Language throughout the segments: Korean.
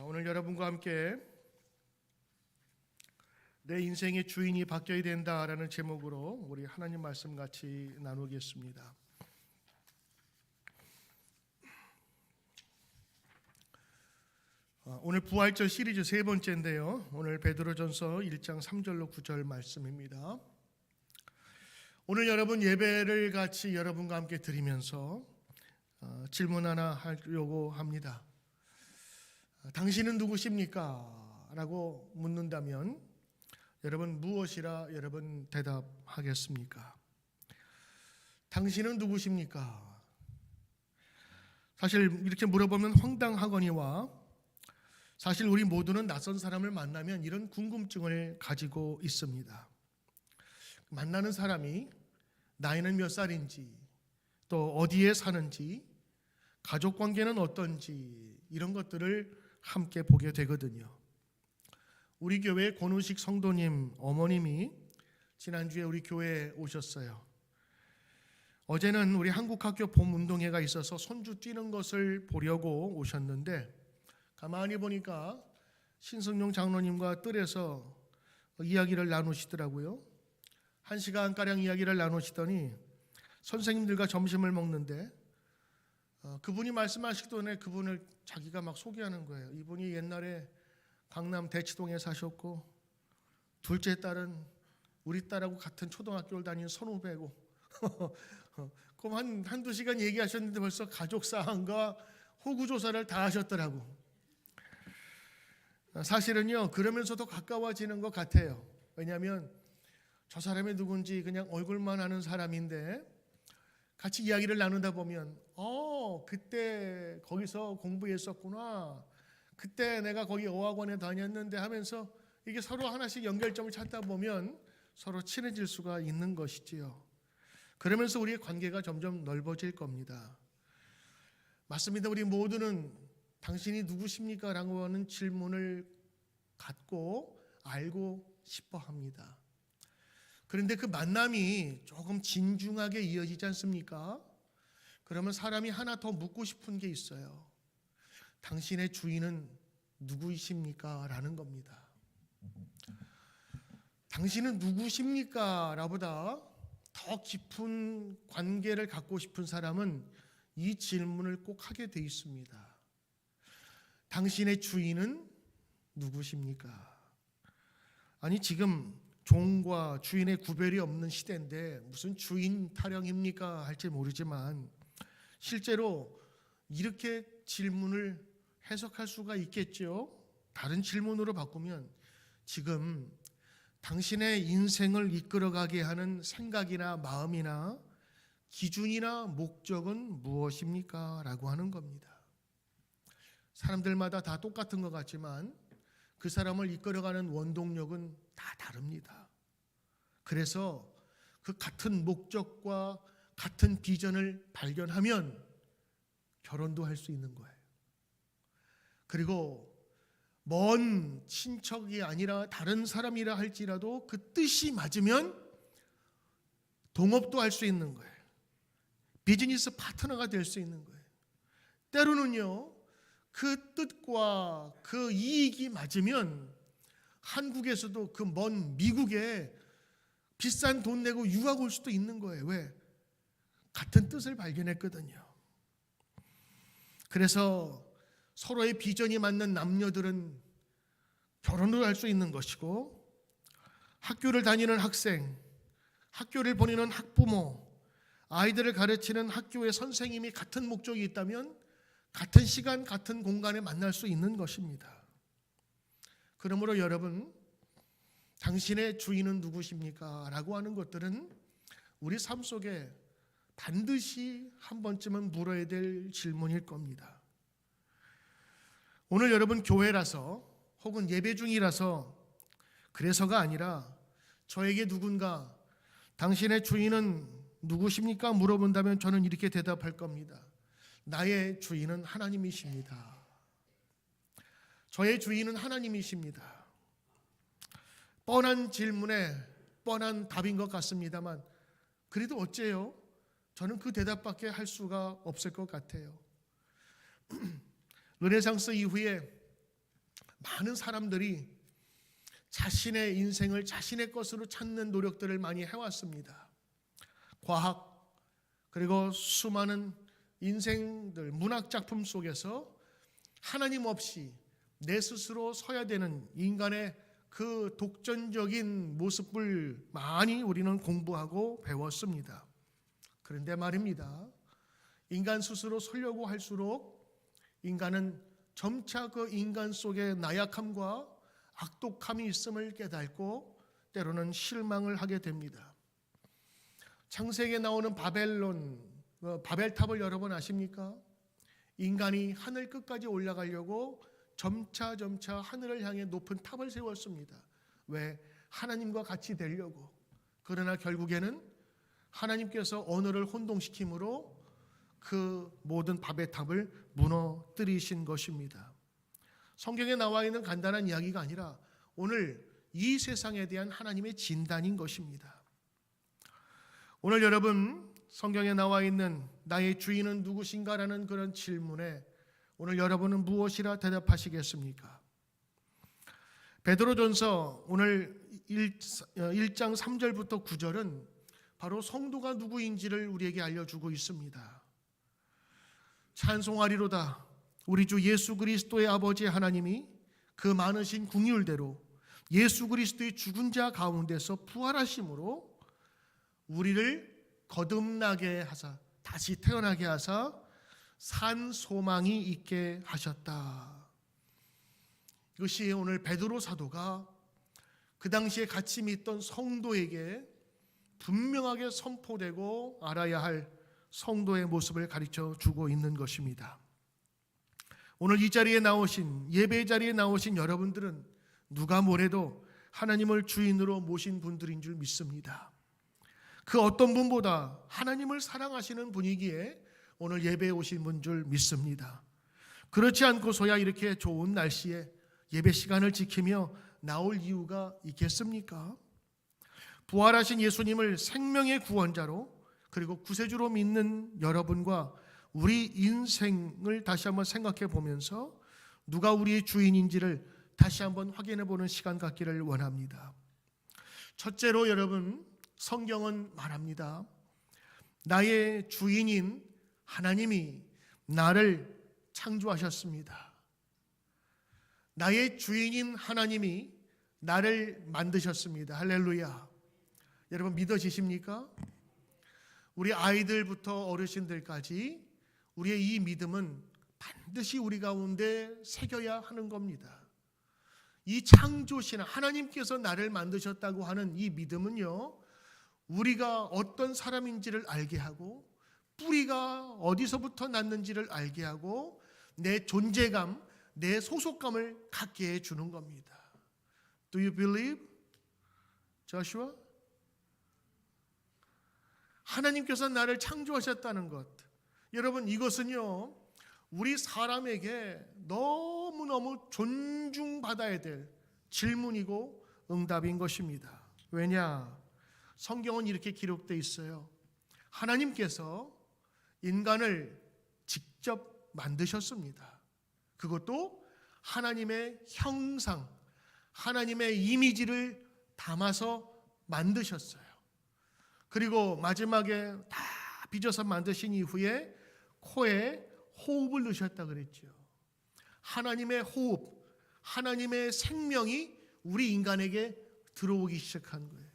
오늘 여러분과 함께 내 인생의 주인이 바뀌어야 된다라는 제목으로 우리 하나님 말씀 같이 나누겠습니다. 오늘 부활절 시리즈 세 번째인데요. 오늘 베드로전서 1장 3절로 9절 말씀입니다. 오늘 여러분 예배를 같이 여러분과 함께 드리면서 질문 하나 하려고 합니다. 당신은 누구십니까? 라고 묻는다면 여러분 무엇이라 여러분 대답하겠습니까? 당신은 누구십니까? 사실 이렇게 물어보면 황당하거니와 사실 우리 모두는 낯선 사람을 만나면 이런 궁금증을 가지고 있습니다. 만나는 사람이 나이는 몇 살인지, 또 어디에 사는지, 가족 관계는 어떤지 이런 것들을 함께 보게 되거든요. 우리 교회 권우식 성도님 어머님이 지난주에 우리 교회에 오셨어요. 어제는 우리 한국학교 봄운동회가 있어서 손주 뛰는 것을 보려고 오셨는데 가만히 보니까 신성용 장로님과 뜰에서 이야기를 나누시더라고요. 1시간가량 이야기를 나누시더니 선생님들과 점심을 먹는데 그분이 말씀하시던 그분을 자기가 막 소개하는 거예요. 이분이 옛날에 강남 대치동에 사셨고 둘째 딸은 우리 딸하고 같은 초등학교를 다니는 선후배고 그럼 한두 시간 얘기하셨는데 벌써 가족사항과 호구조사를 다 하셨더라고. 사실은요 그러면서도 가까워지는 것 같아요. 왜냐하면 저 사람이 누군지 그냥 얼굴만 아는 사람인데 같이 이야기를 나누다 보면 그때 거기서 공부했었구나, 그때 내가 거기 어학원에 다녔는데 하면서 이게 서로 하나씩 연결점을 찾다 보면 서로 친해질 수가 있는 것이지요. 그러면서 우리의 관계가 점점 넓어질 겁니다. 맞습니다. 우리 모두는 당신이 누구십니까? 라고 하는 질문을 갖고 알고 싶어 합니다. 그런데 그 만남이 조금 진중하게 이어지지 않습니까? 그러면 사람이 하나 더 묻고 싶은 게 있어요. 당신의 주인은 누구이십니까? 라는 겁니다. 당신은 누구십니까? 라보다 더 깊은 관계를 갖고 싶은 사람은 이 질문을 꼭 하게 돼 있습니다. 당신의 주인은 누구십니까? 아니 지금 종과 주인의 구별이 없는 시대인데 무슨 주인 타령입니까? 할지 모르지만 실제로 이렇게 질문을 해석할 수가 있겠죠. 다른 질문으로 바꾸면 지금 당신의 인생을 이끌어가게 하는 생각이나 마음이나 기준이나 목적은 무엇입니까? 라고 하는 겁니다. 사람들마다 다 똑같은 것 같지만 그 사람을 이끌어가는 원동력은 다 다릅니다. 그래서 그 같은 목적과 같은 비전을 발견하면 결혼도 할 수 있는 거예요. 그리고 먼 친척이 아니라 다른 사람이라 할지라도 그 뜻이 맞으면 동업도 할 수 있는 거예요. 비즈니스 파트너가 될 수 있는 거예요. 때로는요 그 뜻과 그 이익이 맞으면 한국에서도 그 먼 미국에 비싼 돈 내고 유학 올 수도 있는 거예요. 왜? 같은 뜻을 발견했거든요. 그래서 서로의 비전이 맞는 남녀들은 결혼을 할 수 있는 것이고, 학교를 다니는 학생, 학교를 보내는 학부모, 아이들을 가르치는 학교의 선생님이 같은 목적이 있다면 같은 시간, 같은 공간에 만날 수 있는 것입니다. 그러므로 여러분, 당신의 주인은 누구십니까? 라고 하는 것들은 우리 삶 속에 반드시 한 번쯤은 물어야 될 질문일 겁니다. 오늘 여러분 교회라서 혹은 예배 중이라서 그래서가 아니라 저에게 누군가 당신의 주인은 누구십니까? 물어본다면 저는 이렇게 대답할 겁니다. 나의 주인은 하나님이십니다. 저의 주인은 하나님이십니다. 뻔한 질문에 뻔한 답인 것 같습니다만 그래도 어째요? 저는 그 대답밖에 할 수가 없을 것 같아요. 르네상스 이후에 많은 사람들이 자신의 인생을 자신의 것으로 찾는 노력들을 많이 해왔습니다. 과학 그리고 수많은 인생들 문학 작품 속에서 하나님 없이 내 스스로 서야 되는 인간의 그 독전적인 모습을 많이 우리는 공부하고 배웠습니다. 그런데 말입니다. 인간 스스로 서려고 할수록 인간은 점차 그 인간 속에 나약함과 악독함이 있음을 깨닫고 때로는 실망을 하게 됩니다. 창세기에 나오는 바벨탑을 여러분 아십니까? 인간이 하늘 끝까지 올라가려고 점차 하늘을 향해 높은 탑을 세웠습니다. 왜? 하나님과 같이 되려고. 그러나 결국에는 하나님께서 언어를 혼동시킴으로 그 모든 바벨탑을 무너뜨리신 것입니다. 성경에 나와 있는 간단한 이야기가 아니라 오늘 이 세상에 대한 하나님의 진단인 것입니다. 오늘 여러분 성경에 나와 있는 나의 주인은 누구신가라는 그런 질문에 오늘 여러분은 무엇이라 대답하시겠습니까? 베드로전서 오늘 1장 3절부터 9절은 바로 성도가 누구인지를 우리에게 알려주고 있습니다. 찬송하리로다. 우리 주 예수 그리스도의 아버지 하나님이 그 많으신 긍휼대로 예수 그리스도의 죽은 자 가운데서 부활하심으로 우리를 거듭나게 하사 다시 태어나게 하사 산 소망이 있게 하셨다. 이것이 오늘 베드로 사도가 그 당시에 같이 믿던 성도에게 분명하게 선포되고 알아야 할 성도의 모습을 가르쳐 주고 있는 것입니다. 오늘 이 자리에 나오신 예배 자리에 나오신 여러분들은 누가 뭐래도 하나님을 주인으로 모신 분들인 줄 믿습니다. 그 어떤 분보다 하나님을 사랑하시는 분이기에 오늘 예배에 오신 분 줄 믿습니다. 그렇지 않고서야 이렇게 좋은 날씨에 예배 시간을 지키며 나올 이유가 있겠습니까? 부활하신 예수님을 생명의 구원자로 그리고 구세주로 믿는 여러분과 우리 인생을 다시 한번 생각해 보면서 누가 우리의 주인인지를 다시 한번 확인해 보는 시간 갖기를 원합니다. 첫째로 여러분, 성경은 말합니다. 나의 주인인 하나님이 나를 창조하셨습니다. 나의 주인인 하나님이 나를 만드셨습니다. 할렐루야. 여러분 믿어지십니까? 우리 아이들부터 어르신들까지 우리의 이 믿음은 반드시 우리 가운데 새겨야 하는 겁니다. 이 창조신 하나님께서 나를 만드셨다고 하는 이 믿음은요, 우리가 어떤 사람인지를 알게 하고 뿌리가 어디서부터 났는지를 알게 하고 내 존재감, 내 소속감을 갖게 해주는 겁니다. Do you believe? Joshua? 하나님께서 나를 창조하셨다는 것. 여러분 이것은요, 우리 사람에게 너무너무 존중받아야 될 질문이고 응답인 것입니다. 왜냐? 성경은 이렇게 기록되어 있어요. 하나님께서 인간을 직접 만드셨습니다. 그것도 하나님의 형상, 하나님의 이미지를 담아서 만드셨어요. 그리고 마지막에 다 빚어서 만드신 이후에 코에 호흡을 넣으셨다 그랬죠. 하나님의 호흡, 하나님의 생명이 우리 인간에게 들어오기 시작한 거예요.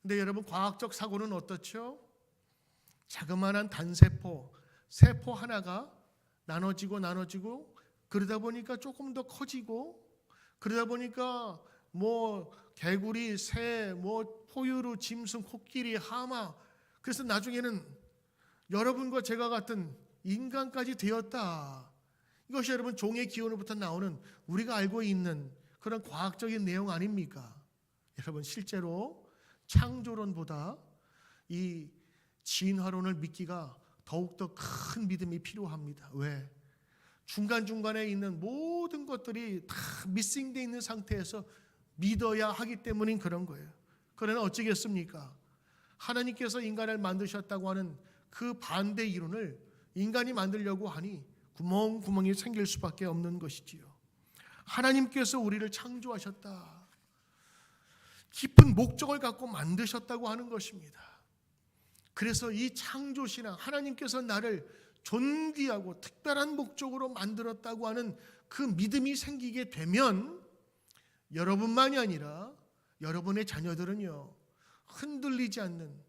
근데 여러분 과학적 사고는 어떻죠? 자그마한 단세포, 세포 하나가 나눠지고 그러다 보니까 조금 더 커지고 그러다 보니까 뭐 개구리, 새, 뭐 포유류, 짐승, 코끼리, 하마, 그래서 나중에는 여러분과 제가 같은 인간까지 되었다. 이것이 여러분 종의 기원으로부터 나오는 우리가 알고 있는 그런 과학적인 내용 아닙니까? 여러분 실제로 창조론보다 이 진화론을 믿기가 더욱더 큰 믿음이 필요합니다. 왜? 중간중간에 있는 모든 것들이 다 미싱되어 있는 상태에서 믿어야 하기 때문인 그런 거예요. 그러나 어찌겠습니까? 하나님께서 인간을 만드셨다고 하는 그 반대 이론을 인간이 만들려고 하니 구멍구멍이 생길 수밖에 없는 것이지요. 하나님께서 우리를 창조하셨다. 깊은 목적을 갖고 만드셨다고 하는 것입니다. 그래서 이 창조신앙, 하나님께서 나를 존귀하고 특별한 목적으로 만들었다고 하는 그 믿음이 생기게 되면 여러분만이 아니라 여러분의 자녀들은요, 흔들리지 않는,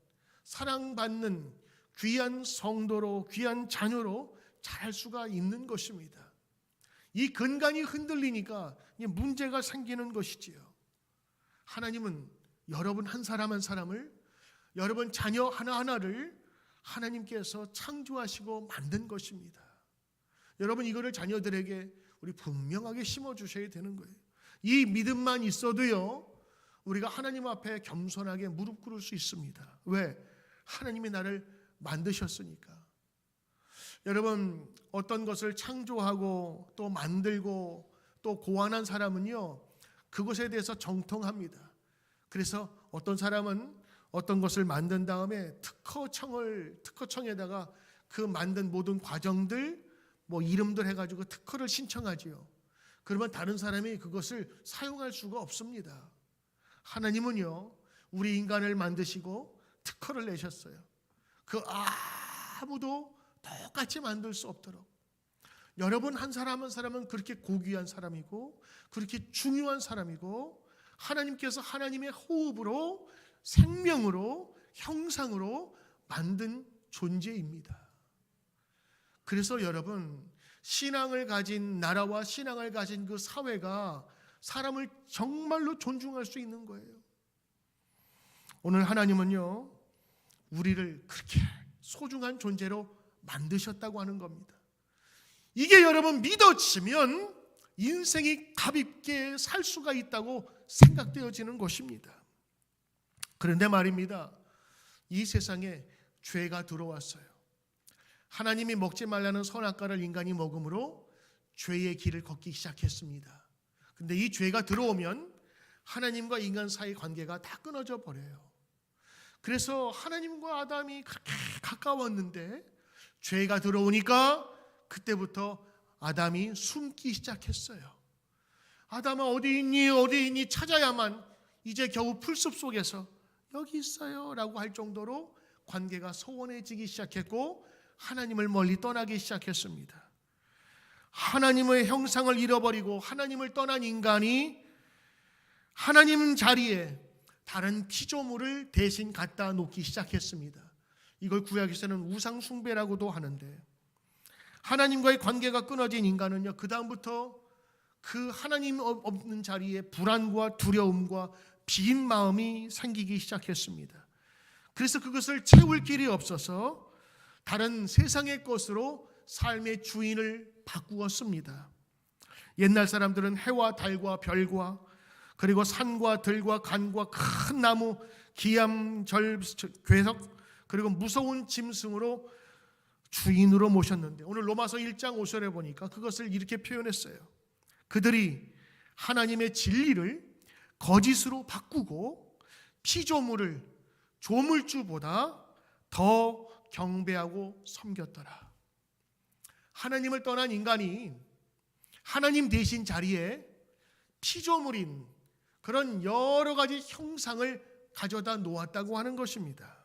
사랑받는 귀한 성도로, 귀한 자녀로 자랄 수가 있는 것입니다. 이 근간이 흔들리니까 문제가 생기는 것이지요. 하나님은 여러분 한 사람 한 사람을, 여러분 자녀 하나하나를 하나님께서 창조하시고 만든 것입니다. 여러분 이거를 자녀들에게 우리 분명하게 심어주셔야 되는 거예요. 이 믿음만 있어도요, 우리가 하나님 앞에 겸손하게 무릎 꿇을 수 있습니다. 왜? 하나님이 나를 만드셨으니까. 여러분 어떤 것을 창조하고 또 만들고 또 고안한 사람은요, 그것에 대해서 정통합니다. 그래서 어떤 사람은 어떤 것을 만든 다음에 특허청에다가 그 만든 모든 과정들 이름들 해가지고 특허를 신청하지요. 그러면 다른 사람이 그것을 사용할 수가 없습니다. 하나님은요, 우리 인간을 만드시고 특허를 내셨어요. 그 아무도 똑같이 만들 수 없도록. 여러분 한 사람 한 사람은 그렇게 고귀한 사람이고 그렇게 중요한 사람이고 하나님께서 하나님의 호흡으로, 생명으로, 형상으로 만든 존재입니다. 그래서 여러분, 신앙을 가진 나라와 신앙을 가진 그 사회가 사람을 정말로 존중할 수 있는 거예요. 오늘 하나님은요, 우리를 그렇게 소중한 존재로 만드셨다고 하는 겁니다. 이게 여러분 믿어지면 인생이 가볍게 살 수가 있다고 생각되어지는 것입니다. 그런데 말입니다, 이 세상에 죄가 들어왔어요. 하나님이 먹지 말라는 선악과를 인간이 먹음으로 죄의 길을 걷기 시작했습니다. 근데 이 죄가 들어오면 하나님과 인간 사이 관계가 다 끊어져 버려요. 그래서 하나님과 아담이 그렇게 가까웠는데 죄가 들어오니까 그때부터 아담이 숨기 시작했어요. 아담아 어디 있니? 어디 있니? 찾아야만 이제 겨우 풀숲 속에서 여기 있어요 라고 할 정도로 관계가 소원해지기 시작했고 하나님을 멀리 떠나기 시작했습니다. 하나님의 형상을 잃어버리고 하나님을 떠난 인간이 하나님 자리에 다른 피조물을 대신 갖다 놓기 시작했습니다. 이걸 구약에서는 우상 숭배라고도 하는데, 하나님과의 관계가 끊어진 인간은요, 그 다음부터 그 하나님 없는 자리에 불안과 두려움과 빈 마음이 생기기 시작했습니다. 그래서 그것을 채울 길이 없어서 다른 세상의 것으로 삶의 주인을 바꾸었습니다. 옛날 사람들은 해와 달과 별과 그리고 산과 들과 간과 큰 나무, 기암, 괴석, 그리고 무서운 짐승으로 주인으로 모셨는데, 오늘 로마서 1장 5절에 보니까 그것을 이렇게 표현했어요. 그들이 하나님의 진리를 거짓으로 바꾸고 피조물을 조물주보다 더 경배하고 섬겼더라. 하나님을 떠난 인간이 하나님 대신 자리에 피조물인 그런 여러 가지 형상을 가져다 놓았다고 하는 것입니다.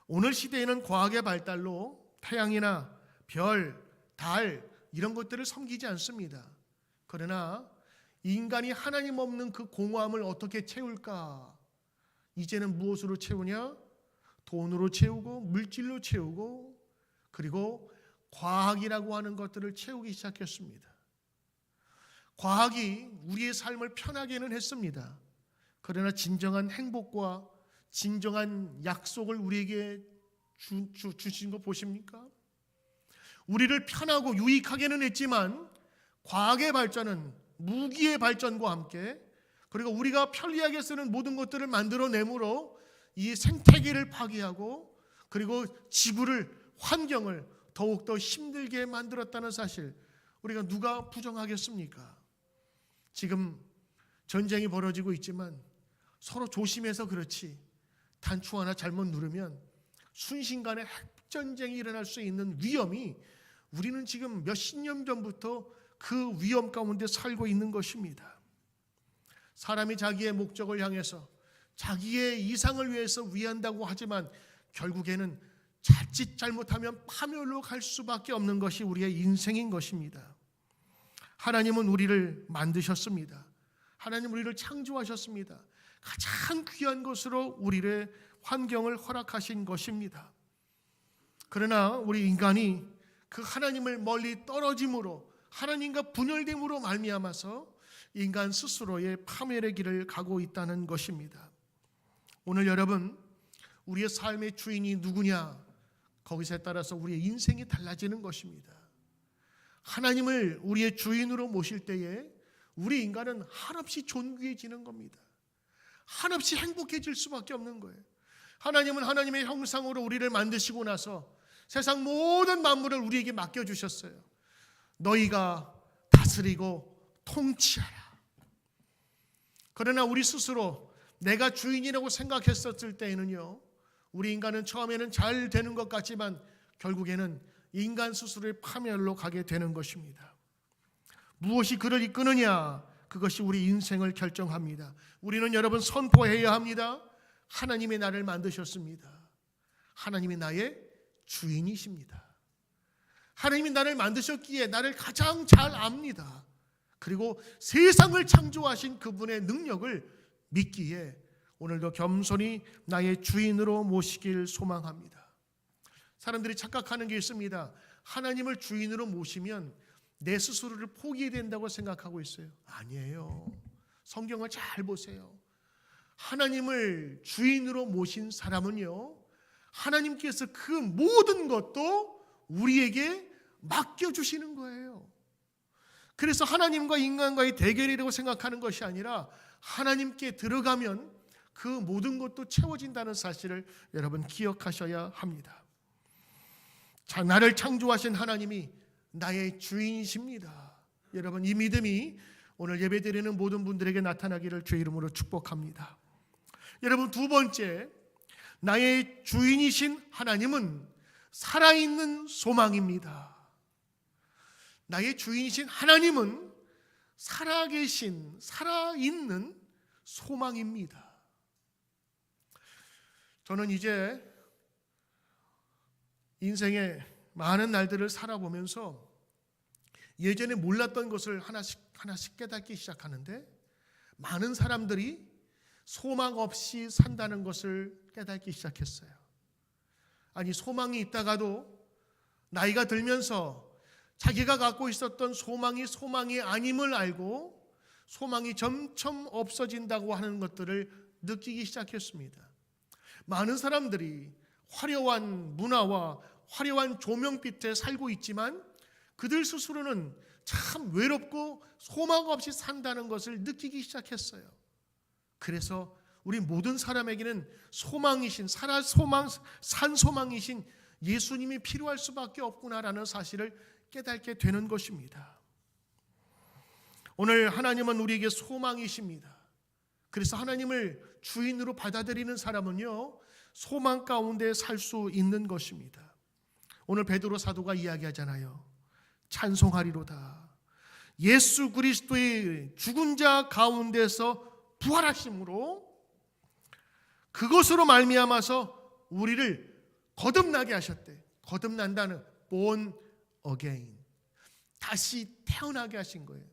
오늘 시대에는 과학의 발달로 태양이나 별, 달 이런 것들을 섬기지 않습니다. 그러나 인간이 하나님 없는 그 공허함을 어떻게 채울까? 이제는 무엇으로 채우냐? 돈으로 채우고 물질로 채우고 그리고 과학이라고 하는 것들을 채우기 시작했습니다. 과학이 우리의 삶을 편하게는 했습니다. 그러나 진정한 행복과 진정한 약속을 우리에게 주신 거 보십니까? 우리를 편하고 유익하게는 했지만 과학의 발전은 무기의 발전과 함께 그리고 우리가 편리하게 쓰는 모든 것들을 만들어내므로 이 생태계를 파괴하고 그리고 지구를, 환경을 더욱더 힘들게 만들었다는 사실, 우리가 누가 부정하겠습니까? 지금 전쟁이 벌어지고 있지만 서로 조심해서 그렇지 단추 하나 잘못 누르면 순식간에 핵전쟁이 일어날 수 있는 위험이 우리는 지금 몇십 년 전부터 그 위험 가운데 살고 있는 것입니다. 사람이 자기의 목적을 향해서 자기의 이상을 위해서 위한다고 하지만 결국에는 자칫 잘못하면 파멸로 갈 수밖에 없는 것이 우리의 인생인 것입니다. 하나님은 우리를 만드셨습니다. 하나님 우리를 창조하셨습니다. 가장 귀한 것으로 우리의 환경을 허락하신 것입니다. 그러나 우리 인간이 그 하나님을 멀리 떨어짐으로, 하나님과 분열됨으로 말미암아서 인간 스스로의 파멸의 길을 가고 있다는 것입니다. 오늘 여러분, 우리의 삶의 주인이 누구냐? 거기서에 따라서 우리의 인생이 달라지는 것입니다. 하나님을 우리의 주인으로 모실 때에 우리 인간은 한없이 존귀해지는 겁니다. 한없이 행복해질 수밖에 없는 거예요. 하나님은 하나님의 형상으로 우리를 만드시고 나서 세상 모든 만물을 우리에게 맡겨주셨어요. 너희가 다스리고 통치하라. 그러나 우리 스스로 내가 주인이라고 생각했었을 때에는요, 우리 인간은 처음에는 잘 되는 것 같지만 결국에는 인간 스스로의 파멸로 가게 되는 것입니다. 무엇이 그를 이끄느냐? 그것이 우리 인생을 결정합니다. 우리는 여러분 선포해야 합니다. 하나님이 나를 만드셨습니다. 하나님이 나의 주인이십니다. 하나님이 나를 만드셨기에 나를 가장 잘 압니다. 그리고 세상을 창조하신 그분의 능력을 믿기에 오늘도 겸손히 나의 주인으로 모시길 소망합니다. 사람들이 착각하는 게 있습니다. 하나님을 주인으로 모시면 내 스스로를 포기해야 된다고 생각하고 있어요. 아니에요. 성경을 잘 보세요. 하나님을 주인으로 모신 사람은요, 하나님께서 그 모든 것도 우리에게 맡겨주시는 거예요. 그래서 하나님과 인간과의 대결이라고 생각하는 것이 아니라 하나님께 들어가면 그 모든 것도 채워진다는 사실을 여러분 기억하셔야 합니다. 자, 나를 창조하신 하나님이 나의 주인이십니다. 여러분, 이 믿음이 오늘 예배드리는 모든 분들에게 나타나기를 주의 이름으로 축복합니다. 여러분, 두 번째, 나의 주인이신 하나님은 살아있는 소망입니다. 나의 주인이신 하나님은 살아계신, 살아있는 소망입니다. 저는 이제 인생의 많은 날들을 살아보면서 예전에 몰랐던 것을 하나씩 깨닫기 시작하는데, 많은 사람들이 소망 없이 산다는 것을 깨닫기 시작했어요. 아니, 소망이 있다가도 나이가 들면서 자기가 갖고 있었던 소망이 아님을 알고 소망이 점점 없어진다고 하는 것들을 느끼기 시작했습니다. 많은 사람들이 화려한 문화와 화려한 조명빛에 살고 있지만 그들 스스로는 참 외롭고 소망 없이 산다는 것을 느끼기 시작했어요. 그래서 우리 모든 사람에게는 소망이신, 산 소망이신 예수님이 필요할 수밖에 없구나라는 사실을 깨닫게 되는 것입니다. 오늘 하나님은 우리에게 소망이십니다. 그래서 하나님을 주인으로 받아들이는 사람은요, 소망 가운데 살 수 있는 것입니다. 오늘 베드로 사도가 이야기하잖아요. 찬송하리로다. 예수 그리스도의 죽은 자 가운데서 부활하심으로 그것으로 말미암아서 우리를 거듭나게 하셨대. 거듭난다는 born again. 다시 태어나게 하신 거예요.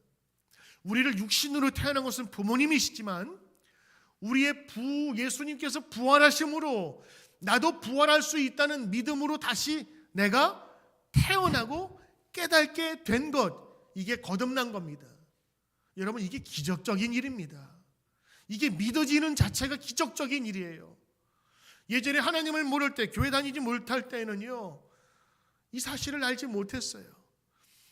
우리를 육신으로 태어난 것은 부모님이시지만 우리의 예수님께서 부활하심으로 나도 부활할 수 있다는 믿음으로 다시 내가 태어나고 깨닫게 된 것, 이게 거듭난 겁니다. 여러분, 이게 기적적인 일입니다. 이게 믿어지는 자체가 기적적인 일이에요. 예전에 하나님을 모를 때, 교회 다니지 못할 때는요, 이 사실을 알지 못했어요.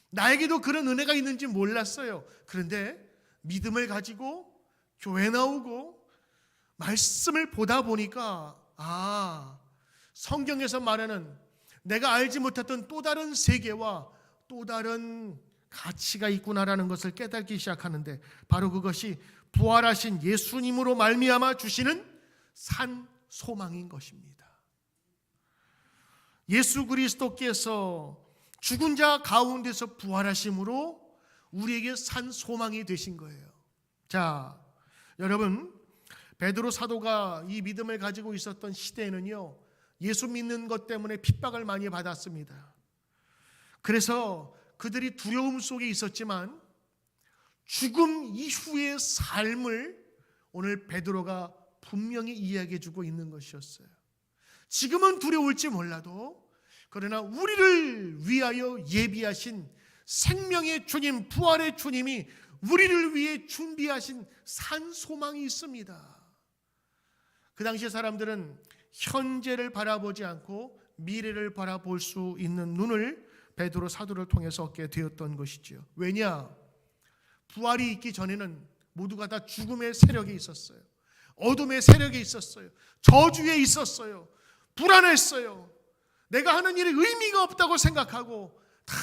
나에게도 그런 은혜가 있는지 몰랐어요. 그런데 믿음을 가지고 교회 나오고 말씀을 보다 보니까 성경에서 말하는 내가 알지 못했던 또 다른 세계와 또 다른 가치가 있구나라는 것을 깨닫기 시작하는데, 바로 그것이 부활하신 예수님으로 말미암아 주시는 산 소망인 것입니다. 예수 그리스도께서 죽은 자 가운데서 부활하심으로 우리에게 산 소망이 되신 거예요. 자, 여러분, 베드로 사도가 이 믿음을 가지고 있었던 시대에는요, 예수 믿는 것 때문에 핍박을 많이 받았습니다. 그래서 그들이 두려움 속에 있었지만 죽음 이후의 삶을 오늘 베드로가 분명히 이야기해 주고 있는 것이었어요. 지금은 두려울지 몰라도 그러나 우리를 위하여 예비하신 생명의 주님, 부활의 주님이 우리를 위해 준비하신 산 소망이 있습니다. 그 당시의 사람들은 현재를 바라보지 않고 미래를 바라볼 수 있는 눈을 베드로 사도를 통해서 얻게 되었던 것이지요. 왜냐? 부활이 있기 전에는 모두가 다 죽음의 세력에 있었어요. 어둠의 세력에 있었어요. 저주에 있었어요. 불안했어요. 내가 하는 일이 의미가 없다고 생각하고 다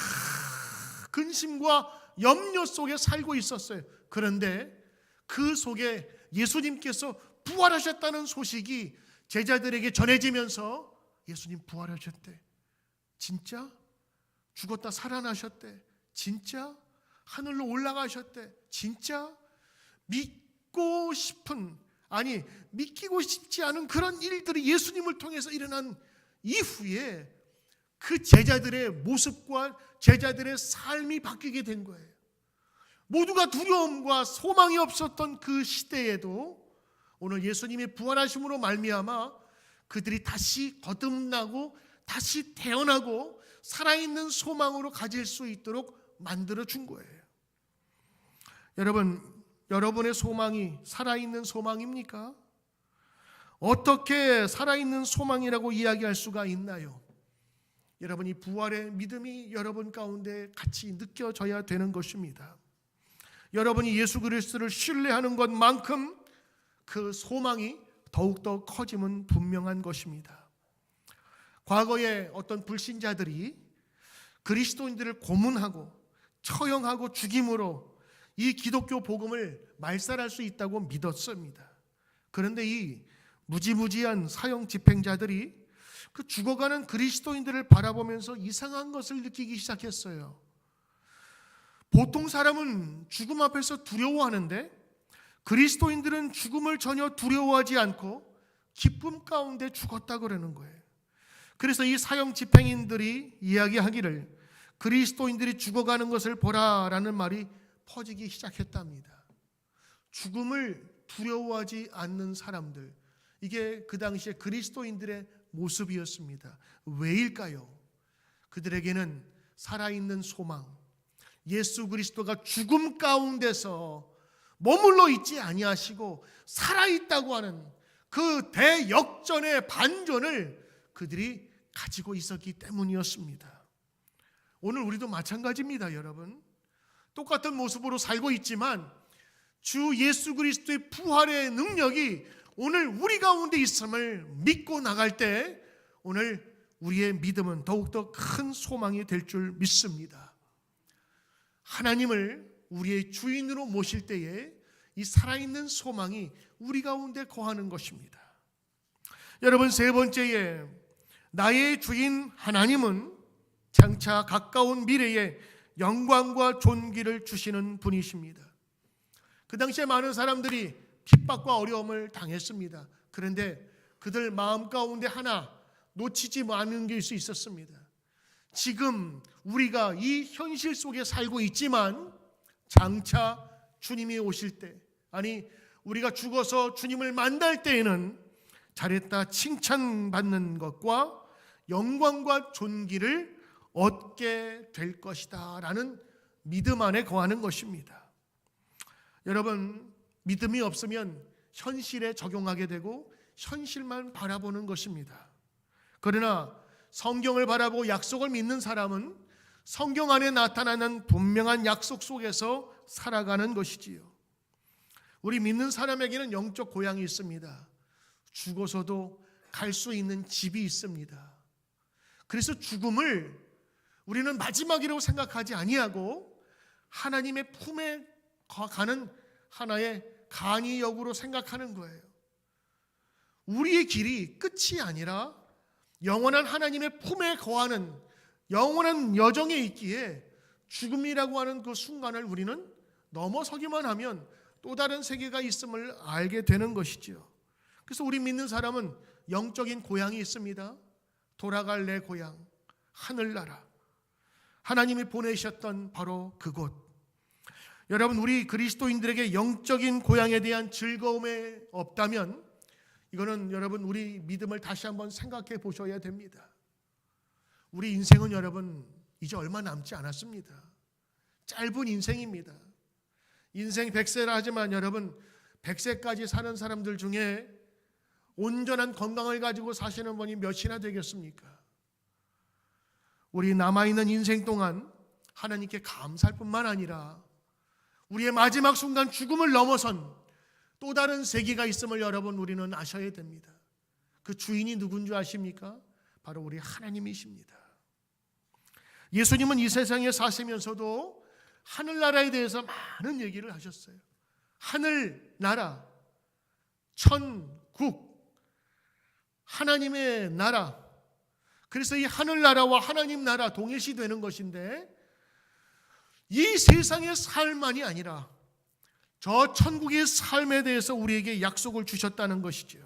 근심과 염려 속에 살고 있었어요. 그런데 그 속에 예수님께서 부활하셨다는 소식이 제자들에게 전해지면서 예수님 부활하셨대. 진짜? 죽었다 살아나셨대. 진짜? 하늘로 올라가셨대. 진짜? 믿고 싶은, 아니 믿기고 싶지 않은 그런 일들이 예수님을 통해서 일어난 이후에 그 제자들의 모습과 제자들의 삶이 바뀌게 된 거예요. 모두가 두려움과 소망이 없었던 그 시대에도 오늘 예수님의 부활하심으로 말미암아 그들이 다시 거듭나고 다시 태어나고 살아있는 소망으로 가질 수 있도록 만들어 준 거예요. 여러분, 여러분의 소망이 살아있는 소망입니까? 어떻게 살아있는 소망이라고 이야기할 수가 있나요? 여러분이 부활의 믿음이 여러분 가운데 같이 느껴져야 되는 것입니다. 여러분이 예수 그리스도를 신뢰하는 것만큼 그 소망이 더욱더 커짐은 분명한 것입니다. 과거에 어떤 불신자들이 그리스도인들을 고문하고 처형하고 죽임으로 이 기독교 복음을 말살할 수 있다고 믿었습니다. 그런데 이 무지무지한 사형 집행자들이 그 죽어가는 그리스도인들을 바라보면서 이상한 것을 느끼기 시작했어요. 보통 사람은 죽음 앞에서 두려워하는데 그리스도인들은 죽음을 전혀 두려워하지 않고 기쁨 가운데 죽었다 그러는 거예요. 그래서 이 사형 집행인들이 이야기하기를 그리스도인들이 죽어가는 것을 보라라는 말이 퍼지기 시작했답니다. 죽음을 두려워하지 않는 사람들, 이게 그 당시에 그리스도인들의 모습이었습니다. 왜일까요? 그들에게는 살아있는 소망, 예수 그리스도가 죽음 가운데서 머물러 있지 아니하시고 살아있다고 하는 그 대역전의 반전을 그들이 가지고 있었기 때문이었습니다. 오늘 우리도 마찬가지입니다, 여러분. 똑같은 모습으로 살고 있지만 주 예수 그리스도의 부활의 능력이 오늘 우리 가운데 있음을 믿고 나갈 때 오늘 우리의 믿음은 더욱더 큰 소망이 될 줄 믿습니다. 하나님을 우리의 주인으로 모실 때에 이 살아있는 소망이 우리 가운데 거하는 것입니다. 여러분, 세 번째에 나의 주인 하나님은 장차 가까운 미래에 영광과 존귀를 주시는 분이십니다. 그 당시에 많은 사람들이 핍박과 어려움을 당했습니다. 그런데 그들 마음 가운데 하나 놓치지 않은 게 있었습니다. 지금 우리가 이 현실 속에 살고 있지만 장차 주님이 오실 때, 아니 우리가 죽어서 주님을 만날 때에는 잘했다 칭찬받는 것과 영광과 존귀를 얻게 될 것이다 라는 믿음 안에 거하는 것입니다. 여러분, 믿음이 없으면 현실에 적용하게 되고 현실만 바라보는 것입니다. 그러나 성경을 바라보고 약속을 믿는 사람은 성경 안에 나타나는 분명한 약속 속에서 살아가는 것이지요. 우리 믿는 사람에게는 영적 고향이 있습니다. 죽어서도 갈 수 있는 집이 있습니다. 그래서 죽음을 우리는 마지막이라고 생각하지 아니하고 하나님의 품에 가는 하나의 간이역으로 생각하는 거예요. 우리의 길이 끝이 아니라 영원한 하나님의 품에 거하는 영원한 여정에 있기에 죽음이라고 하는 그 순간을 우리는 넘어서기만 하면 또 다른 세계가 있음을 알게 되는 것이지요. 그래서 우리 믿는 사람은 영적인 고향이 있습니다. 돌아갈 내 고향, 하늘나라. 하나님이 보내셨던 바로 그곳. 여러분, 우리 그리스도인들에게 영적인 고향에 대한 즐거움이 없다면 이거는 여러분 우리 믿음을 다시 한번 생각해 보셔야 됩니다. 우리 인생은 여러분 이제 얼마 남지 않았습니다. 짧은 인생입니다. 인생 100세라 하지만 여러분 100세까지 사는 사람들 중에 온전한 건강을 가지고 사시는 분이 몇이나 되겠습니까? 우리 남아있는 인생 동안 하나님께 감사할 뿐만 아니라 우리의 마지막 순간 죽음을 넘어선 또 다른 세계가 있음을 여러분 우리는 아셔야 됩니다. 그 주인이 누군 줄 아십니까? 바로 우리 하나님이십니다. 예수님은 이 세상에 사시면서도 하늘나라에 대해서 많은 얘기를 하셨어요. 하늘나라, 천국, 하나님의 나라. 그래서 이 하늘나라와 하나님 나라 동일시 되는 것인데 이 세상의 삶만이 아니라 저 천국의 삶에 대해서 우리에게 약속을 주셨다는 것이죠.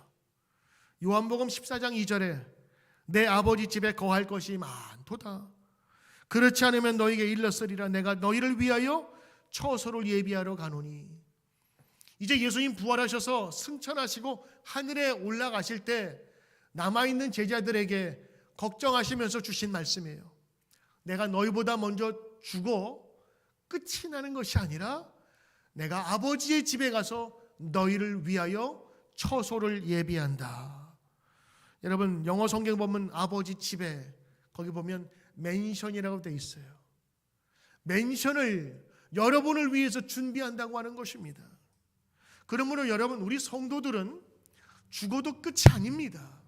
요한복음 14장 2절에 내 아버지 집에 거할 것이 많도다. 그렇지 않으면 너에게 일렀으리라. 내가 너희를 위하여 처소를 예비하러 가노니. 이제 예수님 부활하셔서 승천하시고 하늘에 올라가실 때 남아있는 제자들에게 걱정하시면서 주신 말씀이에요. 내가 너희보다 먼저 죽어 끝이 나는 것이 아니라 내가 아버지의 집에 가서 너희를 위하여 처소를 예비한다. 여러분 영어 성경 보면 아버지 집에 거기 보면 맨션이라고 되어 있어요. 맨션을 여러분을 위해서 준비한다고 하는 것입니다. 그러므로 여러분 우리 성도들은 죽어도 끝이 아닙니다.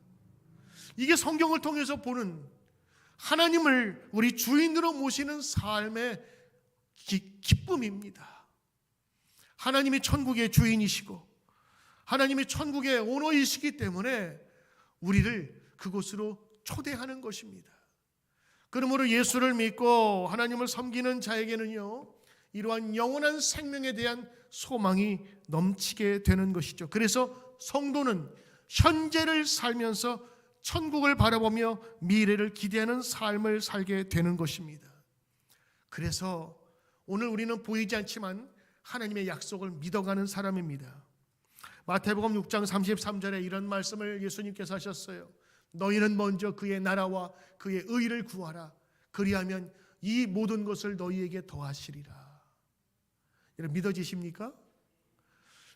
이게 성경을 통해서 보는 하나님을 우리 주인으로 모시는 삶의 기쁨입니다. 하나님이 천국의 주인이시고 하나님이 천국의 오너이시기 때문에 우리를 그곳으로 초대하는 것입니다. 그러므로 예수를 믿고 하나님을 섬기는 자에게는요 이러한 영원한 생명에 대한 소망이 넘치게 되는 것이죠. 그래서 성도는 현재를 살면서 천국을 바라보며 미래를 기대하는 삶을 살게 되는 것입니다. 그래서 오늘 우리는 보이지 않지만 하나님의 약속을 믿어가는 사람입니다. 마태복음 6장 33절에 이런 말씀을 예수님께서 하셨어요. 너희는 먼저 그의 나라와 그의 의를 구하라. 그리하면 이 모든 것을 너희에게 더하시리라. 여러분 믿어지십니까?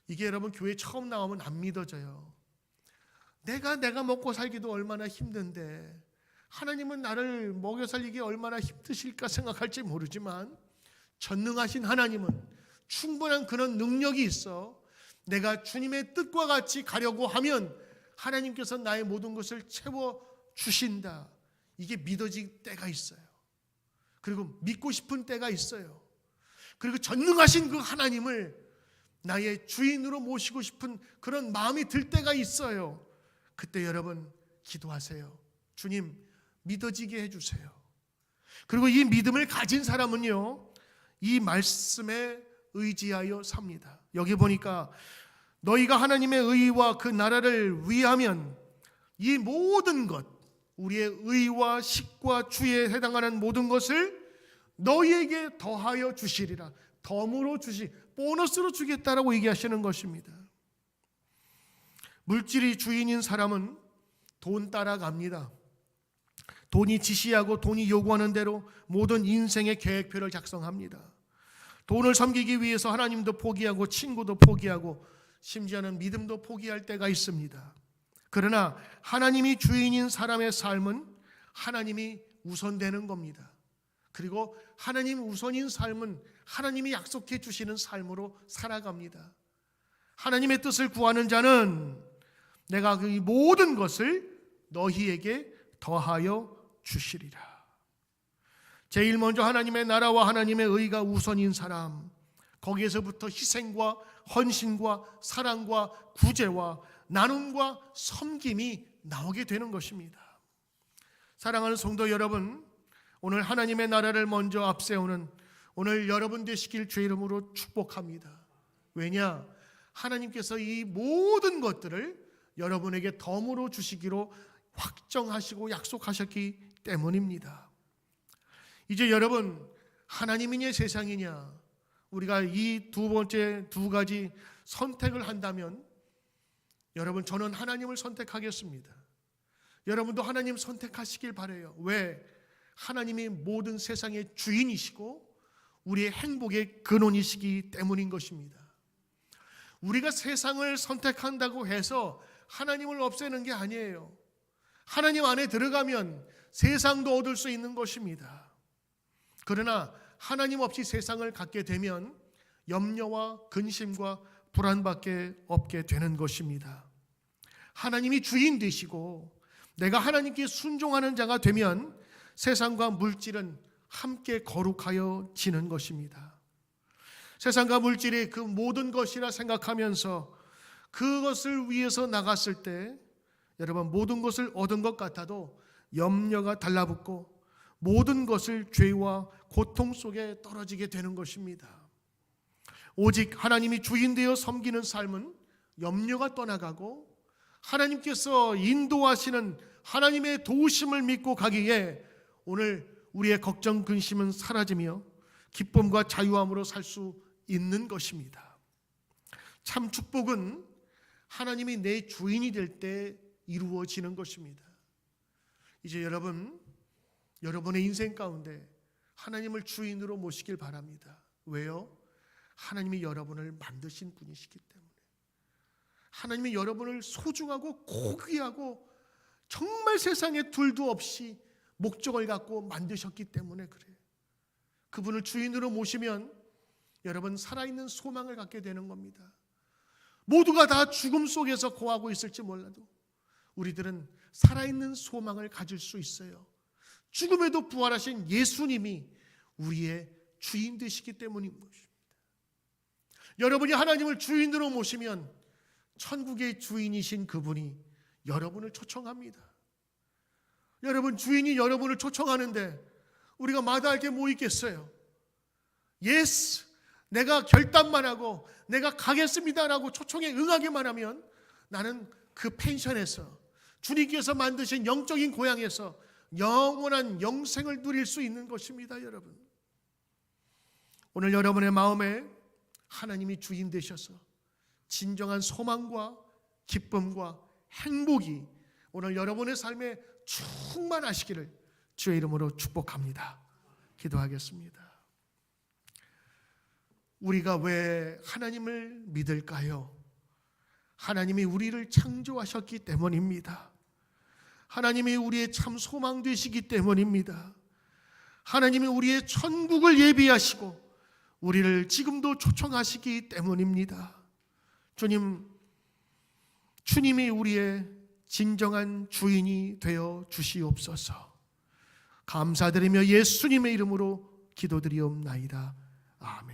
이게 여러분 교회 처음 나오면 안 믿어져요. 내가 먹고 살기도 얼마나 힘든데 하나님은 나를 먹여 살리기 얼마나 힘드실까 생각할지 모르지만 전능하신 하나님은 충분한 그런 능력이 있어 내가 주님의 뜻과 같이 가려고 하면 하나님께서 나의 모든 것을 채워주신다. 이게 믿어질 때가 있어요. 그리고 믿고 싶은 때가 있어요. 그리고 전능하신 그 하나님을 나의 주인으로 모시고 싶은 그런 마음이 들 때가 있어요. 그때 여러분 기도하세요. 주님 믿어지게 해주세요. 그리고 이 믿음을 가진 사람은요 이 말씀에 의지하여 삽니다. 여기 보니까 너희가 하나님의 의와 그 나라를 위하면 이 모든 것 우리의 의와 식과 주에 해당하는 모든 것을 너희에게 더하여 주시리라. 덤으로 보너스로 주겠다라고 얘기하시는 것입니다. 물질이 주인인 사람은 돈 따라갑니다. 돈이 지시하고 돈이 요구하는 대로 모든 인생의 계획표를 작성합니다. 돈을 섬기기 위해서 하나님도 포기하고 친구도 포기하고 심지어는 믿음도 포기할 때가 있습니다. 그러나 하나님이 주인인 사람의 삶은 하나님이 우선되는 겁니다. 그리고 하나님 우선인 삶은 하나님이 약속해 주시는 삶으로 살아갑니다. 하나님의 뜻을 구하는 자는 내가 그 모든 것을 너희에게 더하여 주시리라. 제일 먼저 하나님의 나라와 하나님의 의가 우선인 사람, 거기에서부터 희생과 헌신과 사랑과 구제와 나눔과 섬김이 나오게 되는 것입니다. 사랑하는 성도 여러분, 오늘 하나님의 나라를 먼저 앞세우는 오늘 여러분 되시길 주의 이름으로 축복합니다. 왜냐? 하나님께서 이 모든 것들을 여러분에게 덤으로 주시기로 확정하시고 약속하셨기 때문입니다. 이제 여러분, 하나님이냐 세상이냐, 우리가 이 두 번째 두 가지 선택을 한다면 여러분, 저는 하나님을 선택하겠습니다. 여러분도 하나님 선택하시길 바라요. 왜? 하나님이 모든 세상의 주인이시고 우리의 행복의 근원이시기 때문인 것입니다. 우리가 세상을 선택한다고 해서 하나님을 없애는 게 아니에요. 하나님 안에 들어가면 세상도 얻을 수 있는 것입니다. 그러나 하나님 없이 세상을 갖게 되면 염려와 근심과 불안밖에 없게 되는 것입니다. 하나님이 주인 되시고 내가 하나님께 순종하는 자가 되면 세상과 물질은 함께 거룩하여 지는 것입니다. 세상과 물질이 그 모든 것이라 생각하면서 그것을 위해서 나갔을 때 여러분, 모든 것을 얻은 것 같아도 염려가 달라붙고 모든 것을 죄와 고통 속에 떨어지게 되는 것입니다. 오직 하나님이 주인 되어 섬기는 삶은 염려가 떠나가고 하나님께서 인도하시는 하나님의 도우심을 믿고 가기에 오늘 우리의 걱정, 근심은 사라지며 기쁨과 자유함으로 살 수 있는 것입니다. 참 축복은 하나님이 내 주인이 될 때 이루어지는 것입니다. 이제 여러분의 인생 가운데 하나님을 주인으로 모시길 바랍니다. 왜요? 하나님이 여러분을 만드신 분이시기 때문에. 하나님이 여러분을 소중하고 고귀하고 정말 세상에 둘도 없이 목적을 갖고 만드셨기 때문에 그래요. 그분을 주인으로 모시면 여러분 살아있는 소망을 갖게 되는 겁니다. 모두가 다 죽음 속에서 고하고 있을지 몰라도 우리들은 살아있는 소망을 가질 수 있어요. 죽음에도 부활하신 예수님이 우리의 주인 되시기 때문인 것입니다. 여러분이 하나님을 주인으로 모시면 천국의 주인이신 그분이 여러분을 초청합니다. 여러분, 주인이 여러분을 초청하는데 우리가 마다할 게 뭐 있겠어요? 예스, 내가 결단만 하고 내가 가겠습니다라고 초청에 응하기만 하면 나는 그 펜션에서 주님께서 만드신 영적인 고향에서 영원한 영생을 누릴 수 있는 것입니다. 여러분, 오늘 여러분의 마음에 하나님이 주인 되셔서 진정한 소망과 기쁨과 행복이 오늘 여러분의 삶에 충만하시기를 주의 이름으로 축복합니다. 기도하겠습니다. 우리가 왜 하나님을 믿을까요? 하나님이 우리를 창조하셨기 때문입니다. 하나님이 우리의 참 소망 되시기 때문입니다. 하나님이 우리의 천국을 예비하시고 우리를 지금도 초청하시기 때문입니다. 주님이 우리의 진정한 주인이 되어 주시옵소서. 감사드리며 예수님의 이름으로 기도드리옵나이다. 아멘.